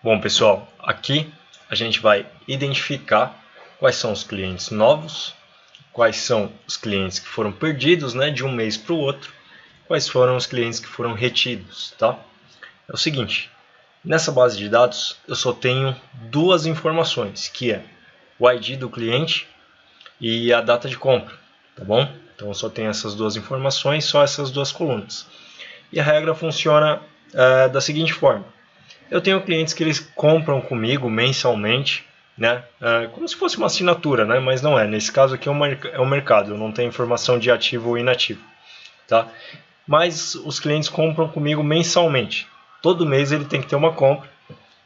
Bom, pessoal, aqui a gente vai identificar quais são os clientes novos, quais são os clientes que foram perdidos, né, de um mês para o outro, quais foram os clientes que foram retidos, tá? É o seguinte, nessa base de dados eu só tenho duas informações, que é o ID do cliente e a data de compra, tá bom? Então eu só tenho essas duas informações, só essas duas colunas. E a regra funciona da seguinte forma. Eu tenho clientes que eles compram comigo mensalmente, né? Como se fosse uma assinatura, né? Mas não é. Nesse caso aqui é um mercado, eu não tenho informação de ativo ou inativo, tá? Mas os clientes compram comigo mensalmente. Todo mês ele tem que ter uma compra.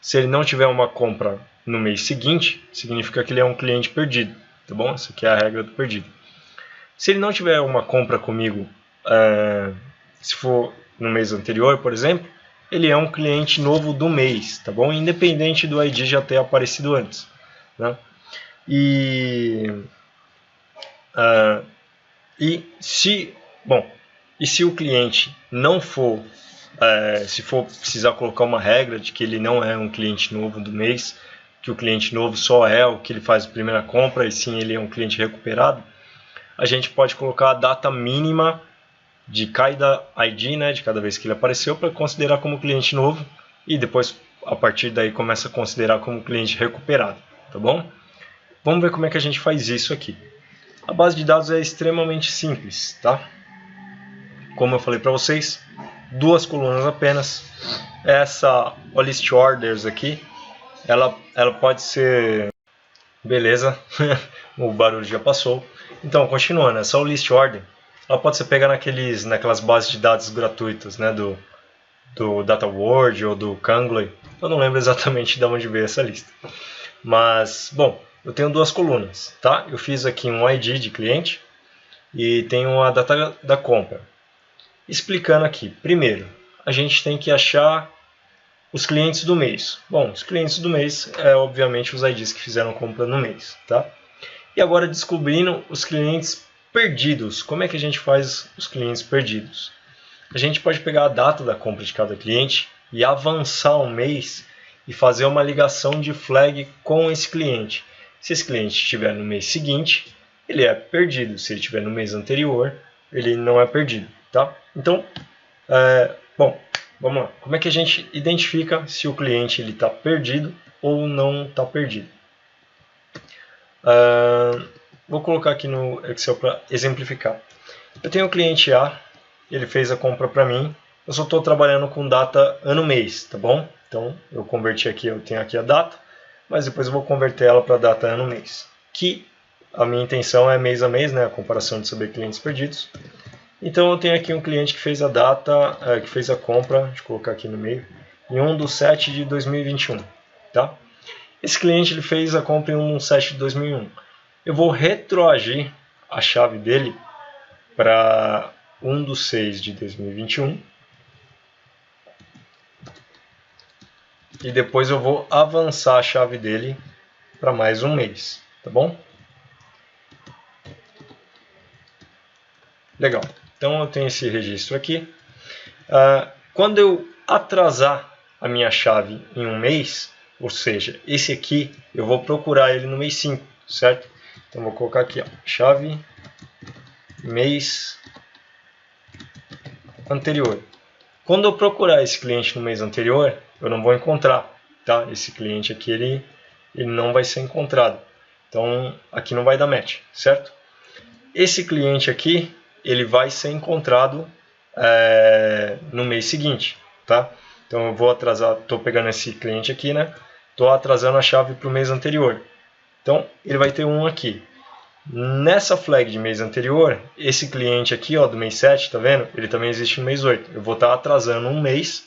Se ele não tiver uma compra no mês seguinte, significa que ele é um cliente perdido, tá bom? Essa aqui é a regra do perdido. Se ele não tiver uma compra comigo, se for no mês anterior, por exemplo, ele é um cliente novo do mês, tá bom? Independente do ID já ter aparecido antes, né? E se o cliente não for, se for precisar colocar uma regra de que ele não é um cliente novo do mês, que o cliente novo só é o que ele faz a primeira compra e sim ele é um cliente recuperado, a gente pode colocar a data mínima de cada ID, né, de cada vez que ele apareceu, para considerar como cliente novo e depois a partir daí começa a considerar como cliente recuperado, tá bom? Vamos ver como é que a gente faz isso aqui. A base de dados é extremamente simples, tá? Como eu falei para vocês, duas colunas apenas. Essa list orders aqui, ela pode ser... Beleza, o barulho já passou. Então, continuando, essa list order, ela pode ser pegada naquelas bases de dados gratuitas, né, do DataWorld ou do Kangly. Eu não lembro exatamente de onde veio essa lista. Mas, bom, eu tenho duas colunas, tá? Eu fiz aqui um ID de cliente e tenho a data da compra. Explicando aqui, primeiro, a gente tem que achar os clientes do mês. Bom, os clientes do mês é obviamente os IDs que fizeram compra no mês, tá? E agora descobrindo os clientes perdidos. Como é que a gente faz os clientes perdidos? A gente pode pegar a data da compra de cada cliente e avançar um mês e fazer uma ligação de flag com esse cliente. Se esse cliente estiver no mês seguinte, ele é perdido. Se ele estiver no mês anterior, ele não é perdido, tá? Então, bom, vamos lá. Como é que a gente identifica se o cliente está perdido ou não está perdido? Vou colocar aqui no Excel para exemplificar. Eu tenho o cliente A, ele fez a compra para mim. Eu só estou trabalhando com data ano-mês, tá bom? Então eu converti aqui, eu tenho aqui a data, mas depois eu vou converter ela para data ano-mês. Que a minha intenção é mês a mês, né? A comparação de saber clientes perdidos. Então eu tenho aqui um cliente que fez a data, que fez a compra, deixa eu colocar aqui no meio, em 1/7 de 2021, tá? Esse cliente ele fez a compra em 1/7 de 2001. Eu vou retroagir a chave dele para 1/6 de 2021 e depois eu vou avançar a chave dele para mais um mês, tá bom? Legal. Então eu tenho esse registro aqui. Quando eu atrasar a minha chave em um mês, ou seja, esse aqui eu vou procurar ele no mês 5, certo? Então vou colocar aqui, ó, chave mês anterior. Quando eu procurar esse cliente no mês anterior, eu não vou encontrar, tá? Esse cliente aqui ele não vai ser encontrado. Então aqui não vai dar match, certo? Esse cliente aqui ele vai ser encontrado no mês seguinte, tá? Então eu vou atrasar, estou pegando esse cliente aqui, né? Estou atrasando a chave para o mês anterior. Então ele vai ter um aqui. Nessa flag de mês anterior, esse cliente aqui, ó, do mês 7, tá vendo? Ele também existe no mês 8. Eu vou estar atrasando um mês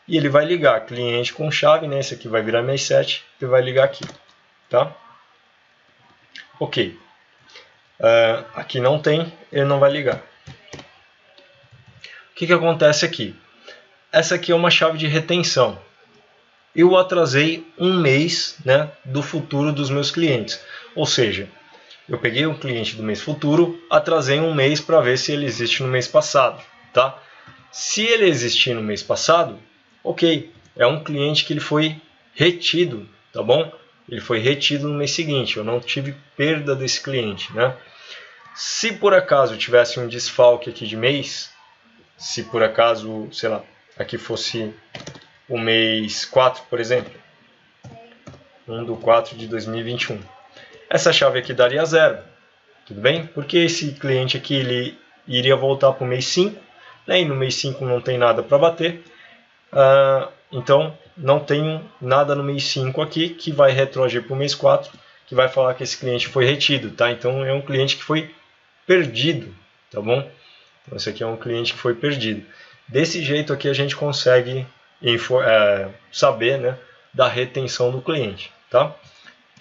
e ele vai ligar cliente com chave, né? Esse aqui vai virar mês 7, ele vai ligar aqui, tá? Ok. Aqui não tem, ele não vai ligar. O que acontece aqui? Essa aqui é uma chave de retenção. Eu atrasei um mês, né, do futuro dos meus clientes. Ou seja, eu peguei o cliente do mês futuro, atrasei um mês para ver se ele existe no mês passado, tá? Se ele existir no mês passado, ok, é um cliente que ele foi retido, tá bom? Ele foi retido no mês seguinte, eu não tive perda desse cliente, né? Se por acaso tivesse um desfalque aqui de mês, se por acaso, sei lá, aqui fosse o mês 4, por exemplo, 1/4 de 2021, essa chave aqui daria 0, tudo bem? Porque esse cliente aqui ele iria voltar para o mês 5, né? E no mês 5 não tem nada para bater, então não tenho nada no mês 5 aqui que vai retroagir para o mês 4, que vai falar que esse cliente foi retido, tá? Então é um cliente que foi perdido, tá bom? Então, esse aqui é um cliente que foi perdido. Desse jeito aqui a gente consegue saber, né, da retenção do cliente, tá?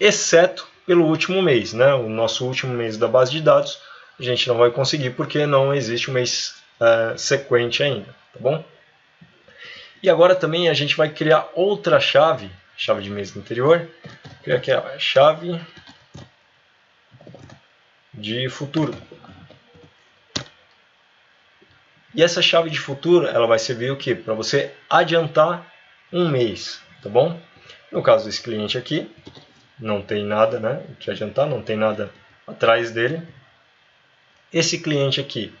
Exceto pelo último mês, né? O nosso último mês da base de dados a gente não vai conseguir porque não existe um mês sequente ainda, tá bom? E agora também a gente vai criar outra chave de mês anterior, que é a chave de futuro. E essa chave de futuro, ela vai servir o quê? Para você adiantar um mês, tá bom? No caso desse cliente aqui, não tem nada, né, que adiantar, não tem nada atrás dele. Esse cliente aqui,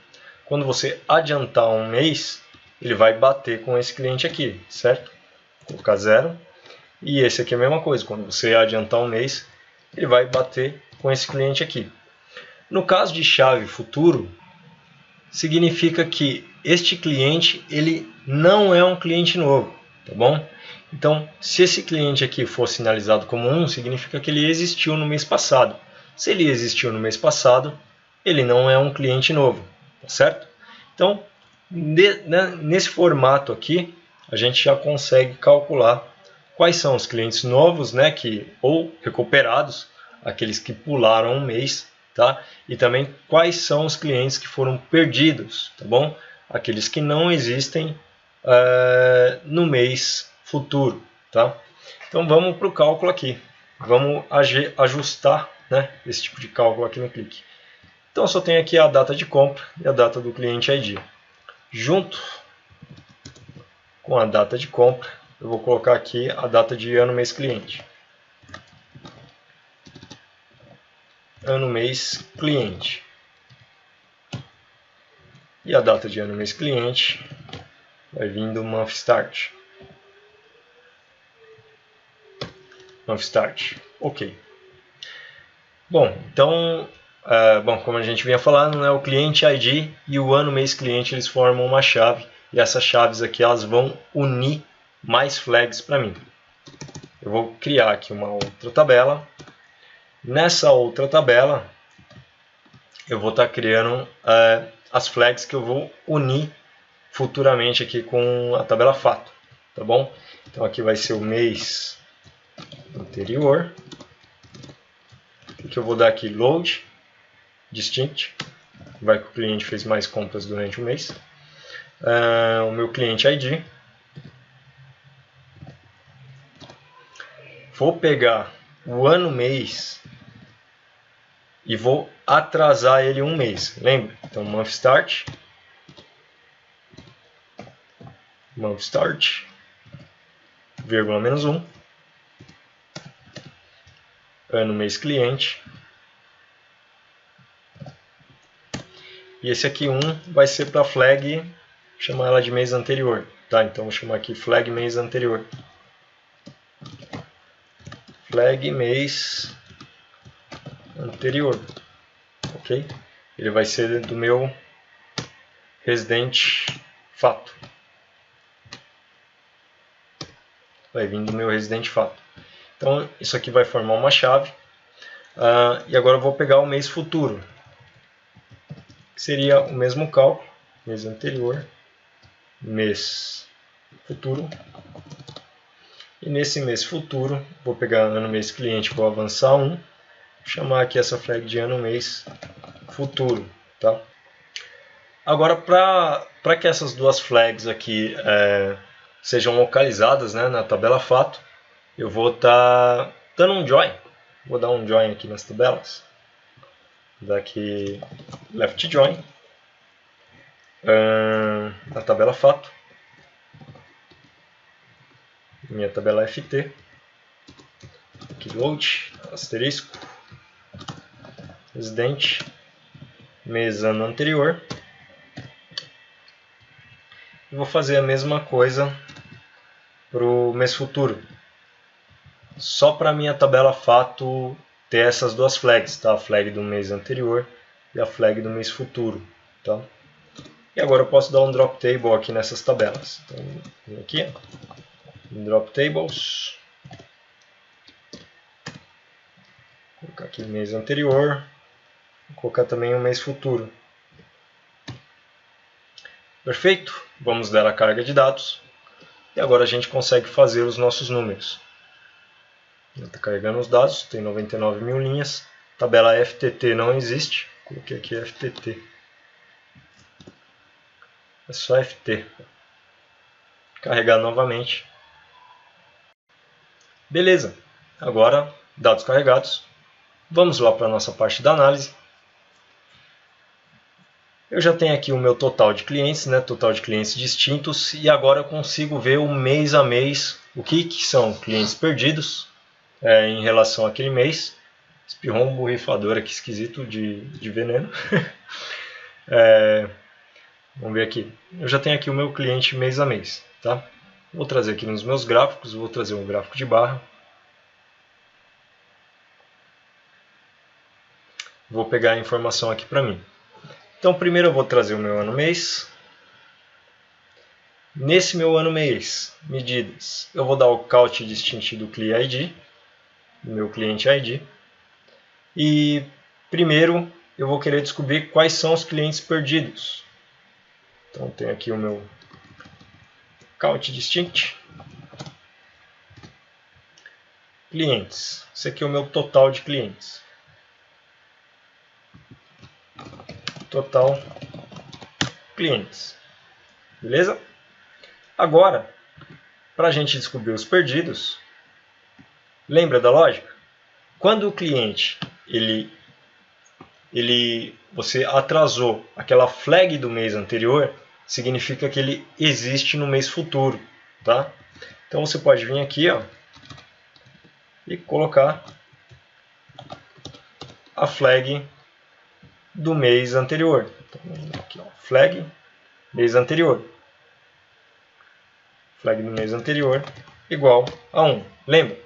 quando você adiantar um mês, ele vai bater com esse cliente aqui, certo? Vou colocar 0. E esse aqui é a mesma coisa, quando você adiantar um mês, ele vai bater com esse cliente aqui. No caso de chave futuro, significa que este cliente ele não é um cliente novo, tá bom? Então, se esse cliente aqui for sinalizado como 1, significa que ele existiu no mês passado. Se ele existiu no mês passado, ele não é um cliente novo, tá certo? Então, nesse formato aqui, a gente já consegue calcular quais são os clientes novos, né, ou recuperados, aqueles que pularam um mês, tá? E também quais são os clientes que foram perdidos, tá bom? Aqueles que não existem no mês futuro, tá? Então vamos para o cálculo aqui. Vamos ajustar, né, esse tipo de cálculo aqui no clique. Então eu só tenho aqui a data de compra e a data do cliente ID. Junto com a data de compra, eu vou colocar aqui a data de ano, mês, cliente. Ano, mês, cliente. E a data de ano, mês, cliente vai vir do month start. Month start. Ok. Bom, então, como a gente vinha falando, né, o cliente ID e o ano, mês, cliente, eles formam uma chave. E essas chaves aqui, elas vão unir mais flags para mim. Eu vou criar aqui uma outra tabela. Nessa outra tabela, eu vou estar criando as flags que eu vou unir futuramente aqui com a tabela fato, tá bom? Então aqui vai ser o mês anterior. O que eu vou dar aqui? Load, distinct, vai que o cliente fez mais compras durante o mês. O meu cliente ID. Vou pegar o ano, mês e vou atrasar ele um mês, lembra? Então, month start, vírgula -1, ano, mês, cliente. E esse aqui 1 vai ser para a flag, chamar ela de mês anterior, tá? Então vou chamar aqui flag mês anterior. Flag mês anterior, ok? Ele vai ser do meu residente fato. Vai vir do meu residente fato. Então isso aqui vai formar uma chave. E agora eu vou pegar o mês futuro, que seria o mesmo cálculo, mês anterior, mês futuro. E nesse mês futuro, vou pegar ano, mês, cliente, vou avançar 1, chamar aqui essa flag de ano, mês, futuro, tá? Agora, para que essas duas flags aqui sejam localizadas, né, na tabela fato, eu vou estar dando um join. Vou dar um join aqui nas tabelas. Vou dar aqui left join na tabela fato. Minha tabela FT. aqui load, asterisco, residente, mês ano anterior. E vou fazer a mesma coisa para o mês futuro. Só para a minha tabela fato ter essas duas flags, tá? A flag do mês anterior e a flag do mês futuro, tá? E agora eu posso dar um drop table aqui nessas tabelas. Então, vem aqui, drop tables, vou colocar aqui o mês anterior, vou colocar também o mês futuro. Perfeito? Vamos dar a carga de dados e agora a gente consegue fazer os nossos números. Está carregando os dados, tem 99 mil linhas. Tabela FTT não existe. Coloquei aqui FTT. É só FT. Carregar novamente. Beleza. Agora, dados carregados. Vamos lá para a nossa parte da análise. Eu já tenho aqui o meu total de clientes, né? Total de clientes distintos. E agora eu consigo ver o mês a mês. O que são clientes perdidos. Em relação àquele mês. Espirrou um borrifador aqui esquisito de veneno. Vamos ver aqui. Eu já tenho aqui o meu cliente mês a mês. Tá? Vou trazer aqui nos meus gráficos. Vou trazer um gráfico de barra. Vou pegar a informação aqui para mim. Então primeiro eu vou trazer o meu ano mês. Nesse meu ano mês, medidas, eu vou dar o count distinct do CLI ID. Do meu cliente ID. E primeiro eu vou querer descobrir quais são os clientes perdidos. Então tem aqui o meu count distinct. Clientes. Esse aqui é o meu total de clientes. Total clientes. Beleza? Agora, para a gente descobrir os perdidos, lembra da lógica? Quando o cliente você atrasou aquela flag do mês anterior, significa que ele existe no mês futuro, tá? Então você pode vir aqui, ó, e colocar a flag do mês anterior. Então, aqui, ó, flag mês anterior. Flag do mês anterior igual a 1. Lembra?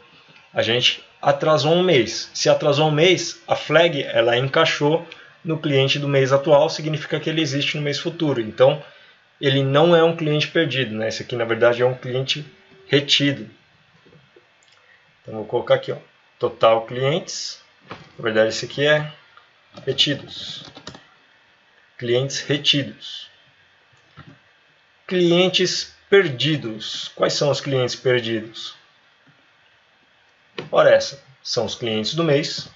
A gente atrasou um mês. Se atrasou um mês, a flag ela encaixou no cliente do mês atual, significa que ele existe no mês futuro. Então, ele não é um cliente perdido, né? Esse aqui, na verdade, é um cliente retido. Então, vou colocar aqui, ó, total clientes. Na verdade, esse aqui é retidos. Clientes retidos. Clientes perdidos. Quais são os clientes perdidos? Ora, essa são os clientes do mês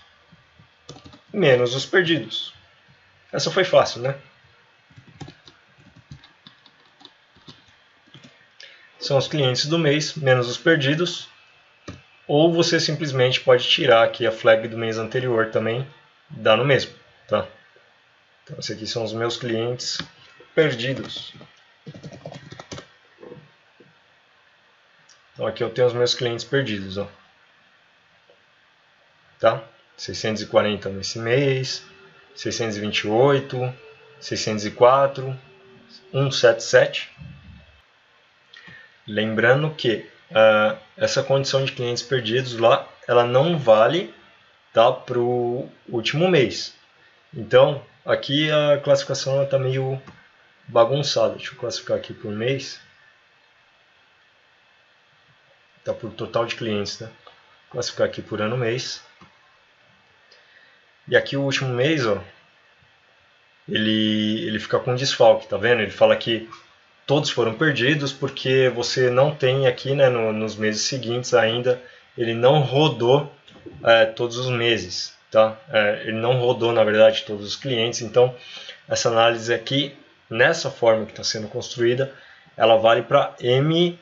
menos os perdidos. Essa foi fácil, né? São os clientes do mês menos os perdidos. Ou você simplesmente pode tirar aqui a flag do mês anterior também, dá no mesmo, tá? Então, esses aqui são os meus clientes perdidos. Então, aqui eu tenho os meus clientes perdidos, ó. Tá? 640 nesse mês, 628, 604, 177. Lembrando que essa condição de clientes perdidos lá, ela não vale, tá, para o último mês. Então, aqui a classificação está meio bagunçada. Deixa eu classificar aqui por mês. Tá por total de clientes, né? Vou classificar aqui por ano mês. E aqui o último mês, ó, ele fica com desfalque, tá vendo? Ele fala que todos foram perdidos porque você não tem aqui, né, nos meses seguintes ainda, ele não rodou todos os meses, tá? Ele não rodou, na verdade, todos os clientes. Então, essa análise aqui, nessa forma que está sendo construída, ela vale para M,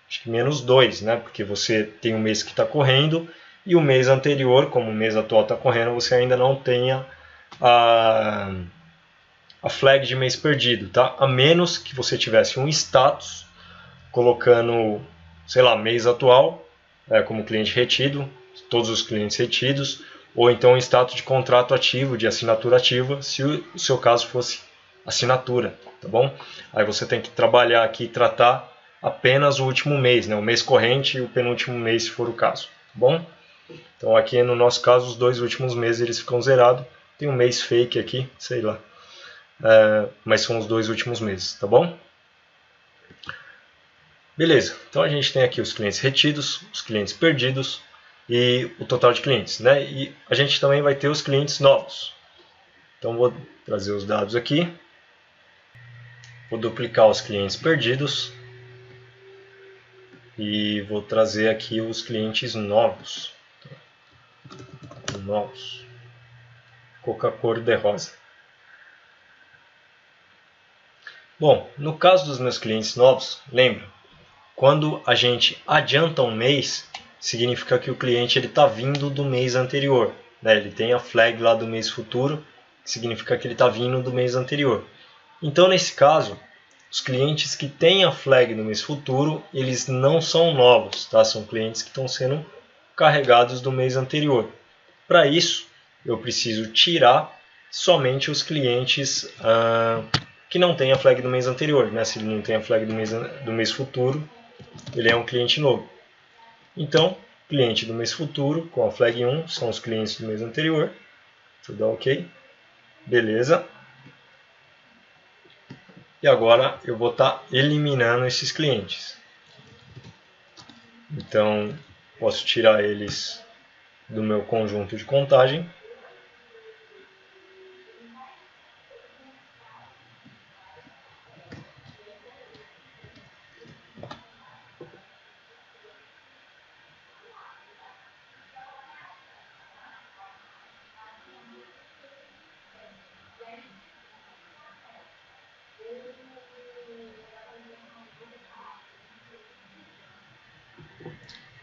acho que menos 2, né? Porque você tem um mês que está correndo e o mês anterior, como o mês atual está correndo, você ainda não tenha a flag de mês perdido, tá? A menos que você tivesse um status colocando, sei lá, mês atual, como cliente retido, todos os clientes retidos, ou então em status de contrato ativo, de assinatura ativa, se o seu caso fosse assinatura, tá bom? Aí você tem que trabalhar aqui e tratar apenas o último mês, né? O mês corrente e o penúltimo mês, se for o caso, tá bom? Então aqui no nosso caso, os 2 últimos meses eles ficam zerados. Tem um mês fake aqui, sei lá. Mas são os 2 últimos meses, tá bom? Beleza, então a gente tem aqui os clientes retidos, os clientes perdidos e o total de clientes, né? E a gente também vai ter os clientes novos. Então vou trazer os dados aqui. Vou duplicar os clientes perdidos. E vou trazer aqui os clientes novos. Novos. Vou colocar a cor de rosa. Bom, no caso dos meus clientes novos, lembra, quando a gente adianta um mês, significa que o cliente está vindo do mês anterior, né? Ele tem a flag lá do mês futuro, que significa que ele está vindo do mês anterior. Então, nesse caso, os clientes que têm a flag no mês futuro, eles não são novos, tá? São clientes que estão sendo carregados do mês anterior. Para isso, eu preciso tirar somente os clientes que não têm a flag do mês anterior, né? Se ele não tem a flag do mês futuro, ele é um cliente novo. Então, cliente do mês futuro com a flag 1 são os clientes do mês anterior. Deixa eu dar OK. Beleza. E agora eu vou estar eliminando esses clientes. Então, posso tirar eles do meu conjunto de contagem.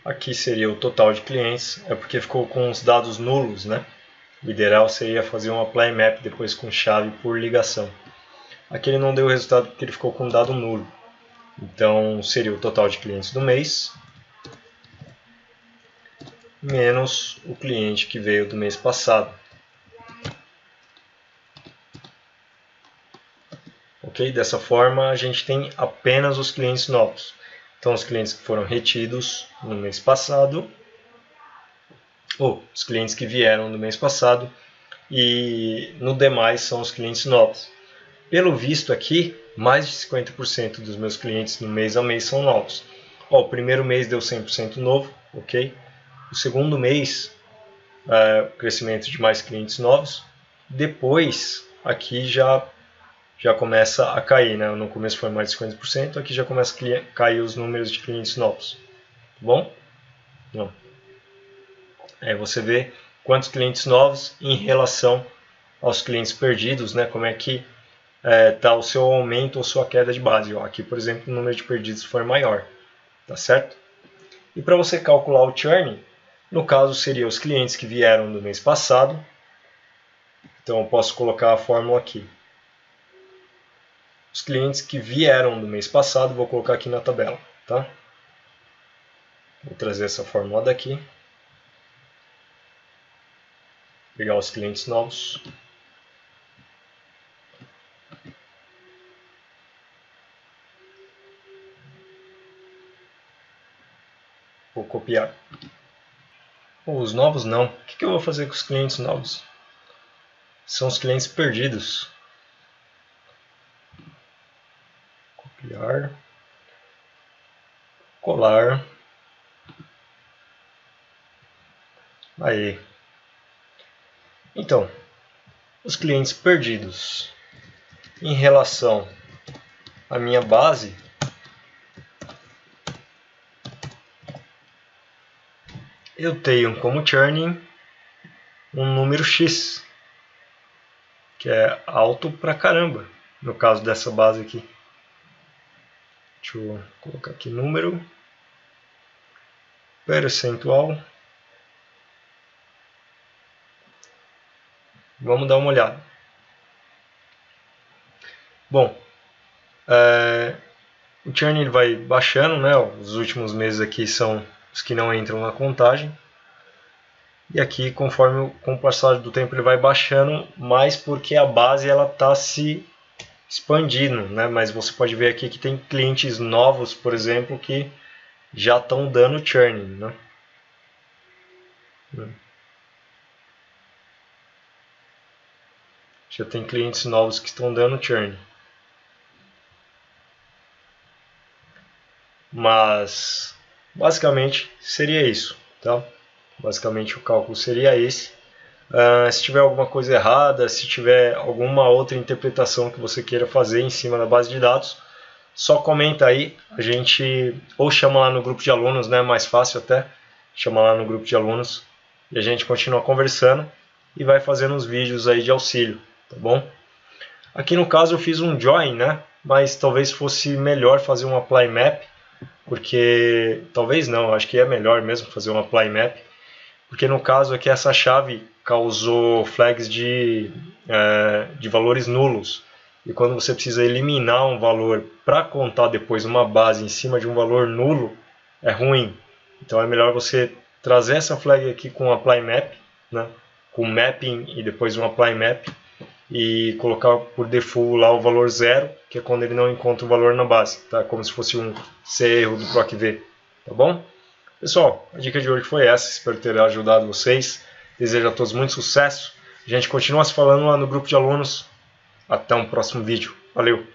Aqui seria o total de clientes, é porque ficou com os dados nulos, né? O ideal seria fazer um apply map depois com chave por ligação. Aqui ele não deu resultado porque ele ficou com dado nulo. Então seria o total de clientes do mês menos o cliente que veio do mês passado. Ok? Dessa forma a gente tem apenas os clientes novos. Então, os clientes que foram retidos no mês passado, ou os clientes que vieram no mês passado, e no demais são os clientes novos. Pelo visto aqui, mais de 50% dos meus clientes no mês a mês são novos. Ó, o primeiro mês deu 100% novo, ok? O segundo mês, crescimento de mais clientes novos. Depois, aqui já começa a cair, né? No começo foi mais de 50%, aqui já começa a cair os números de clientes novos. Tá bom? Não. Aí você vê quantos clientes novos em relação aos clientes perdidos, né? Como é que está o seu aumento ou sua queda de base. Ó, aqui, por exemplo, o número de perdidos foi maior. Tá certo? E para você calcular o churn, no caso seria os clientes que vieram do mês passado. Então eu posso colocar a fórmula aqui. Os clientes que vieram do mês passado, vou colocar aqui na tabela, tá? Vou trazer essa fórmula daqui. Pegar os clientes novos. Vou copiar. Os novos não. O que eu vou fazer com os clientes novos? São os clientes perdidos. Copiar. Colar. Aí. Então, os clientes perdidos em relação à minha base, eu tenho como churning um número X, que é alto pra caramba, no caso dessa base aqui. Deixa eu colocar aqui número, percentual. Vamos dar uma olhada. Bom, o churn ele vai baixando, né? Os últimos meses aqui são os que não entram na contagem. E aqui, conforme com o passar do tempo ele vai baixando, mais porque a base ela está se expandindo, né? Mas você pode ver aqui que tem clientes novos, por exemplo, que já estão dando churn, né? Já tem clientes novos que estão dando churn. Mas basicamente seria isso, tá? Basicamente o cálculo seria esse. Se tiver alguma coisa errada, se tiver alguma outra interpretação que você queira fazer em cima da base de dados, só comenta aí, a gente ou chama lá no grupo de alunos, né? Mais fácil até, chama lá no grupo de alunos e a gente continua conversando e vai fazendo uns vídeos aí de auxílio, tá bom? Aqui no caso eu fiz um join, né? Mas talvez fosse melhor fazer um apply map, porque talvez não, acho que é melhor mesmo fazer um apply map, porque no caso aqui essa chave causou flags de valores nulos, e quando você precisa eliminar um valor para contar depois uma base em cima de um valor nulo, é ruim. Então é melhor você trazer essa flag aqui com um apply map, né? Com mapping e depois um apply map, e colocar por default lá o valor 0, que é quando ele não encontra o valor na base, tá? Como se fosse um erro do PROC-V, tá bom? Pessoal, a dica de hoje foi essa, espero ter ajudado vocês, desejo a todos muito sucesso, a gente continua se falando lá no grupo de alunos, até um próximo vídeo, valeu!